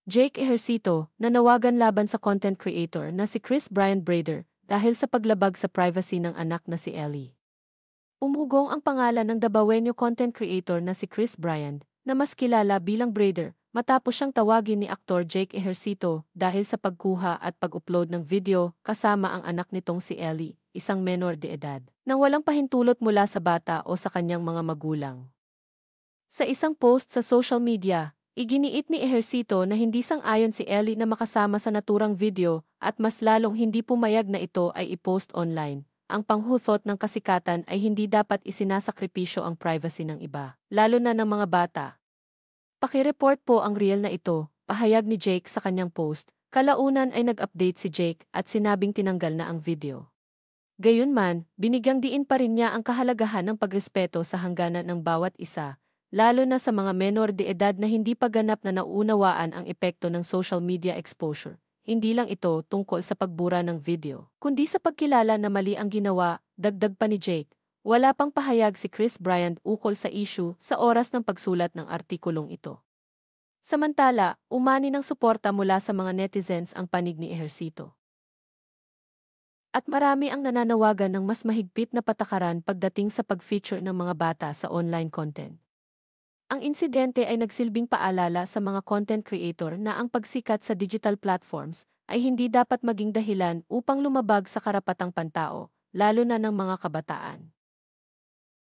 Jake Ejercito, nanawagan laban sa content creator na si Chris Brian Brader dahil sa paglabag sa privacy ng anak na si Ellie. Umugong ang pangalan ng Dabawenyo content creator na si Chris Brian, na mas kilala bilang Brader, matapos siyang tawagin ni aktor Jake Ejercito dahil sa pagkuha at pag-upload ng video kasama ang anak nitong si Ellie, isang menor de edad, nang walang pahintulot mula sa bata o sa kanyang mga magulang. Sa isang post sa social media, iginiit ni Ejercito na hindi sang-ayon si Ellie na makasama sa naturang video at mas lalong hindi pumayag na ito ay i-post online. Ang panghuthot ng kasikatan ay hindi dapat isinasakripisyo ang privacy ng iba, lalo na ng mga bata. Pakireport po ang reel na ito, pahayag ni Jake sa kanyang post. Kalaunan ay nag-update si Jake at sinabing tinanggal na ang video. Gayunman, binigyang diin pa rin niya ang kahalagahan ng pagrespeto sa hangganan ng bawat isa, lalo na sa mga menor de edad na hindi pa ganap na nauunawaan ang epekto ng social media exposure. Hindi lang ito tungkol sa pagbura ng video, kundi sa pagkilala na mali ang ginawa, dagdag pa ni Jake. Wala pang pahayag si Chris Bryant ukol sa issue sa oras ng pagsulat ng artikulong ito. Samantala, umani ng suporta mula sa mga netizens ang panig ni Ejercito. At marami ang nananawagan ng mas mahigpit na patakaran pagdating sa pag-feature ng mga bata sa online content. Ang insidente ay nagsilbing paalala sa mga content creator na ang pagsikat sa digital platforms ay hindi dapat maging dahilan upang lumabag sa karapatang pantao, lalo na ng mga kabataan.